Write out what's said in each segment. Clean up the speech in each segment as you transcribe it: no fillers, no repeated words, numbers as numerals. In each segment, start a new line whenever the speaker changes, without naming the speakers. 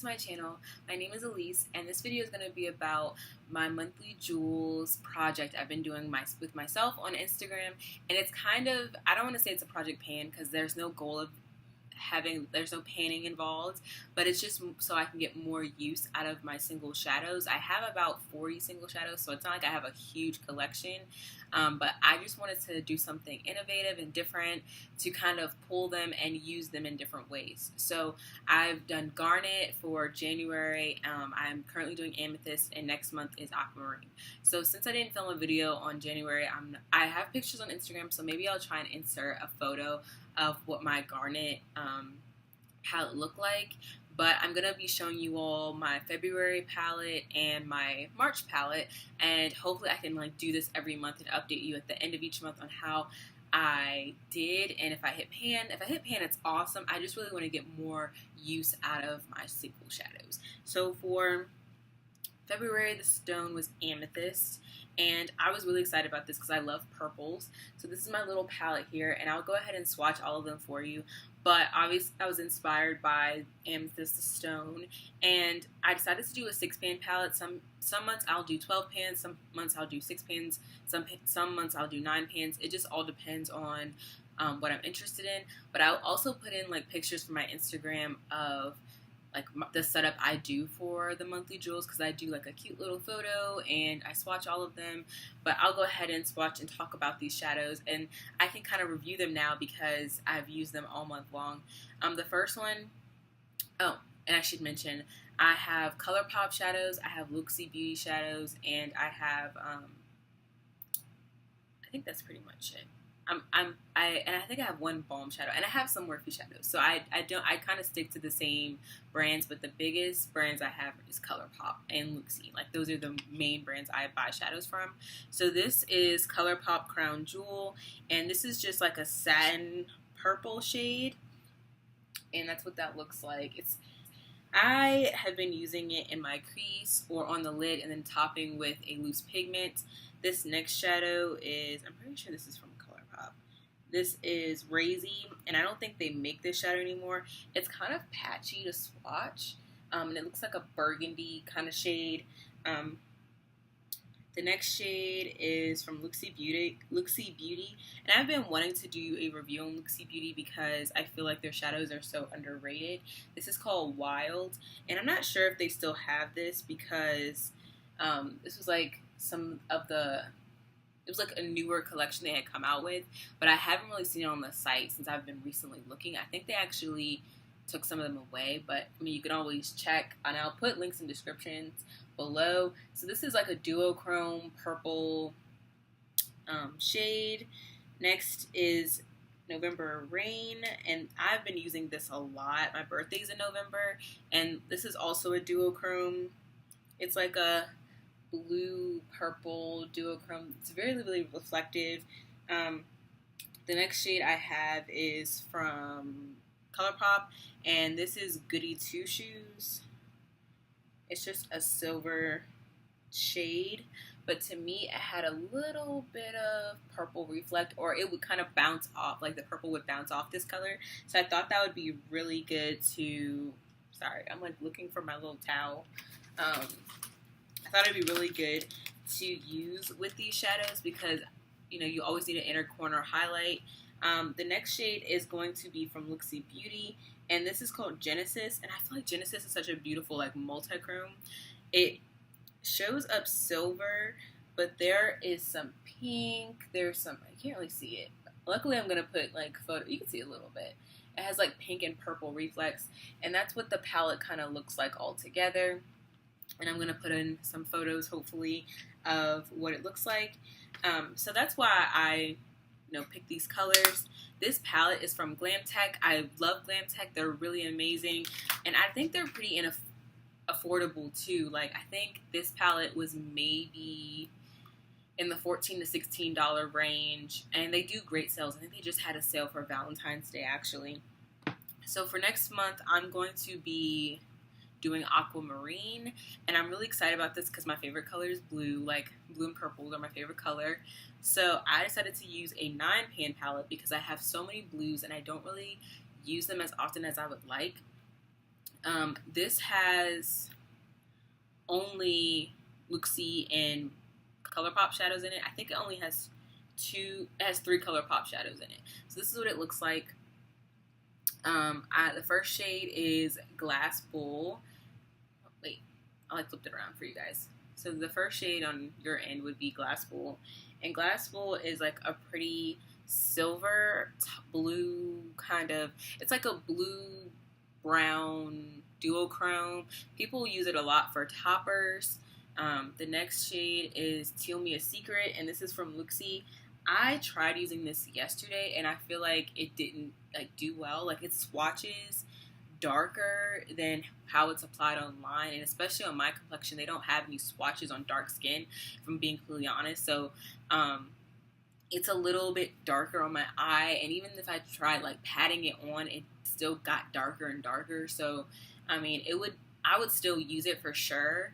to my channel. My name is Elise, and this video is going to be about my monthly jewels project I've been doing with myself on Instagram. And it's kind of, I don't want to say it's a project pan because there's no goal of there's no panning involved, but it's just so I can get more use out of my single shadows. I have about 40 single shadows, so it's not like I have a huge collection, but I just wanted to do something innovative and different to kind of pull them and use them in different ways. So I've done garnet for January. I'm currently doing amethyst, and next month is aquamarine. So since I didn't film a video on January, I have pictures on Instagram, so maybe I'll try and insert a photo of what my garnet palette looked like. But I'm going to be showing you all my February palette and my March palette, and hopefully I can do this every month and update you at the end of each month on how I did, and if I hit pan. If I hit pan, it's awesome. I just really want to get more use out of my single shadows. So for February, the stone was amethyst, and I was really excited about this because I love purples. So this is my little palette here, and I'll go ahead and swatch all of them for you. But obviously I was inspired by amethyst stone, and I decided to do a 6-pan palette. Some months I'll do 12 pans, some months I'll do 6 pans, some months I'll do 9 pans. It just all depends on what I'm interested in. But I'll also put in pictures for my Instagram of the setup I do for the monthly jewels, because I do a cute little photo and I swatch all of them. But I'll go ahead and swatch and talk about these shadows, and I can kind of review them now because I've used them all month long. The first one, oh, and I should mention, I have Colourpop shadows, I have Looxi beauty shadows, and I have, I think that's pretty much it. I think I have one balm shadow, and I have some Morphe shadows. So I kind of stick to the same brands, but the biggest brands I have is Colourpop and Looxi. Those are the main brands I buy shadows from. So this is Colourpop Crown Jewel, and this is just a satin purple shade, and that's what that looks like. I have been using it in my crease or on the lid and then topping with a loose pigment. This next shadow is, I'm pretty sure this is from Colourpop. This is Razy, and I don't think they make this shadow anymore. It's kind of patchy to swatch, and it looks like a burgundy kind of shade. The next shade is from Looxi Beauty, and I've been wanting to do a review on Looxi Beauty because I feel like their shadows are so underrated. This is called Wild, and I'm not sure if they still have this because this was it was a newer collection they had come out with, but I haven't really seen it on the site since I've been recently looking. I think they actually took some of them away, but I mean, you can always check, and I'll put links in descriptions below. So this is a duochrome purple shade. Next is November Rain, and I've been using this a lot. My birthday's in November, and this is also a duochrome. It's like a blue purple duochrome. It's very, really reflective. The next shade I have is from Colourpop, and this is Goody Two Shoes. It's just a silver shade, but to me it had a little bit of purple reflect, or it would kind of bounce off, the purple would bounce off this color. So I thought that would be really good to, sorry, I'm looking for my little towel. I thought it'd be really good to use with these shadows because, you always need an inner corner highlight. The next shade is going to be from Looxi Beauty, and this is called Genesis, and I feel like Genesis is such a beautiful, multi-chrome. It shows up silver, but there is some pink, there's some, I can't really see it. Luckily, I'm going to put, photo, you can see a little bit. It has, pink and purple reflex, and that's what the palette kind of looks like all together. And I'm going to put in some photos, hopefully, of what it looks like. So that's why I, pick these colors. This palette is from Glam Tech. I love Glam Tech. They're really amazing. And I think they're pretty affordable, too. I think this palette was maybe in the $14 to $16 range. And they do great sales. I think they just had a sale for Valentine's Day, actually. So for next month, I'm going to be doing Aquamarine, and I'm really excited about this because my favorite color is blue. Blue and purple are my favorite color. So I decided to use a 9-pan palette because I have so many blues and I don't really use them as often as I would like. This has only Looxi and Colourpop shadows in it. I think it only has three Colourpop shadows in it. So this is what it looks like. The first shade is Glass Bull. Wait, I flipped it around for you guys. So the first shade on your end would be Glass Bull, and Glass Bull is like a pretty silver blue kind of. It's like a blue brown duochrome. People use it a lot for toppers. The next shade is Teal Me a Secret, and this is from Looxi. I tried using this yesterday, and I feel like it didn't do well. Like, it swatches darker than how it's applied online, and especially on my complexion, they don't have any swatches on dark skin, if I'm being completely honest. So, it's a little bit darker on my eye, and even if I tried patting it on, it still got darker and darker. So, I mean, I would still use it for sure,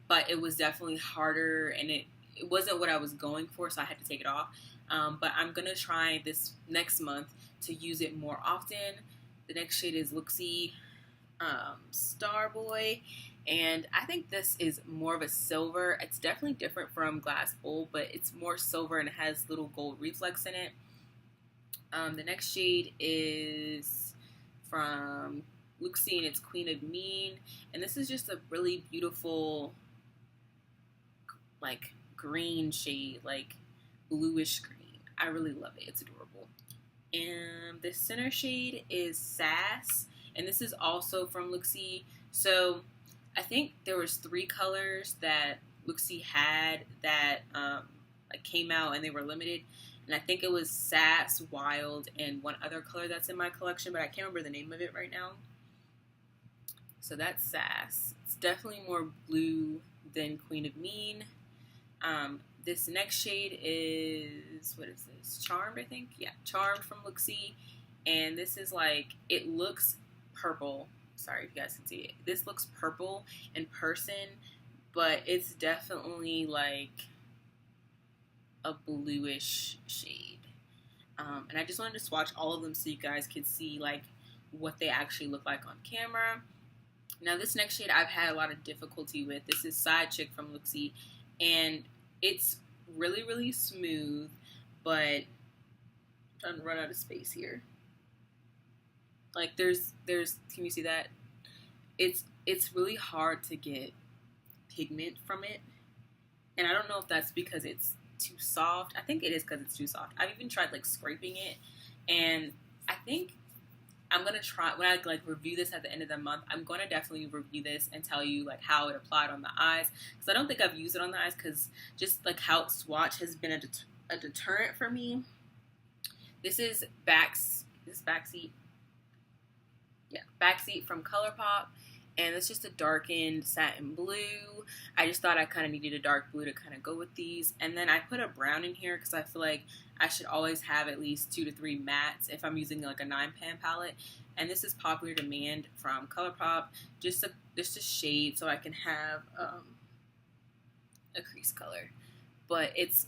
but it was definitely harder, and it wasn't what I was going for, so I had to take it off. But I'm going to try this next month to use it more often. The next shade is Looxi Starboy, and I think this is more of a silver. It's definitely different from Glass Bull, but it's more silver and it has little gold reflex in it. The next shade is from Looxi, and it's Queen of Mean, and this is just a really beautiful green shade, bluish green. I really love it. It's adorable. And the center shade is Sass, and this is also from Looxi. So I think there was 3 colors that Looxi had that came out, and they were limited. And I think it was Sass, Wild, and one other color that's in my collection, but I can't remember the name of it right now. So that's Sass. It's definitely more blue than Queen of Mean. This next shade is, what is this? Charmed, I think? Yeah, Charmed from Looxi. And this is it looks purple. Sorry if you guys can see it. This looks purple in person, but it's definitely a bluish shade. And I just wanted to swatch all of them so you guys could see what they actually look like on camera. Now this next shade I've had a lot of difficulty with. This is Side Chick from Looxi, and it's really, really smooth, but I'm trying to run out of space here. There's, can you see that? It's really hard to get pigment from it, and I don't know if that's because it's too soft. I think it is because it's too soft. I've even tried scraping it, and I think I'm going to try, when I review this at the end of the month, I'm going to definitely review this and tell you how it applied on the eyes, because I don't think I've used it on the eyes, because just how it swatch has been a deterrent for me. This is Backseat from Colourpop, and it's just a darkened satin blue. I just thought I kind of needed a dark blue to kind of go with these, and then I put a brown in here because I feel like I should always have at least 2 to 3 mattes if I'm using a 9-pan palette. And this is Popular Demand from Colourpop, just a shade so I can have a crease color. But it's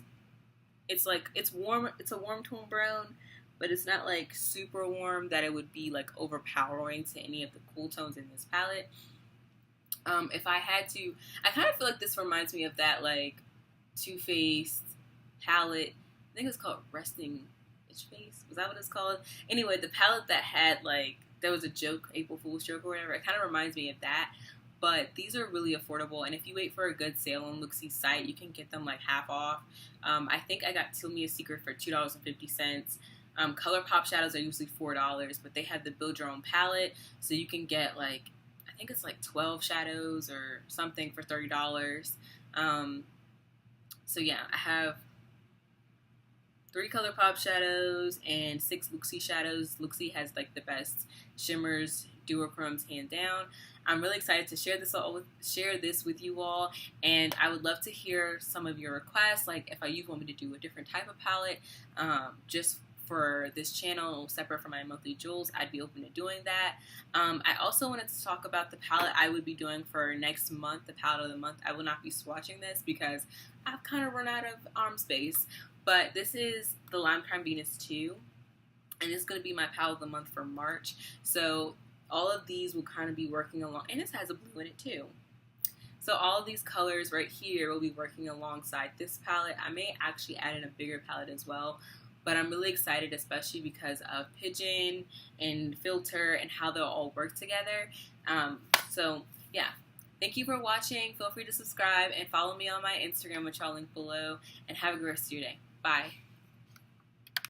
warm. It's a warm tone brown, but it's not super warm that it would be overpowering to any of the cool tones in this palette. If I had to, I kind of feel like this reminds me of that Too Faced palette. I think it's called Resting Bitch Face. Was that what it's called? Anyway, the palette that had there was a joke, April Fool's joke or whatever. It kind of reminds me of that. But these are really affordable, and if you wait for a good sale on Looxi's site, you can get them half off. I think I got Teal Me a Secret for $2.50. Colourpop shadows are usually $4, but they have the Build Your Own palette, so you can get I think it's 12 shadows or something for $30. So yeah, I have 3 Colourpop shadows and 6 Looxi shadows. Looxi has the best shimmers, duochromes, hands down. I'm really excited to share this with you all, and I would love to hear some of your requests, if you want me to do a different type of palette, just for this channel, separate from my monthly jewels. I'd be open to doing that. I also wanted to talk about the palette I would be doing for next month, the palette of the month. I will not be swatching this because I've kind of run out of arm space, but this is the Lime Crime Venus 2, and it's going to be my palette of the month for March. So all of these will kind of be working along, and this has a blue in it too. So all of these colors right here will be working alongside this palette. I may actually add in a bigger palette as well, but I'm really excited, especially because of Pigeon and Filter and how they'll all work together. So yeah, thank you for watching. Feel free to subscribe and follow me on my Instagram, which I'll link below, and have a good rest of your day. Bye.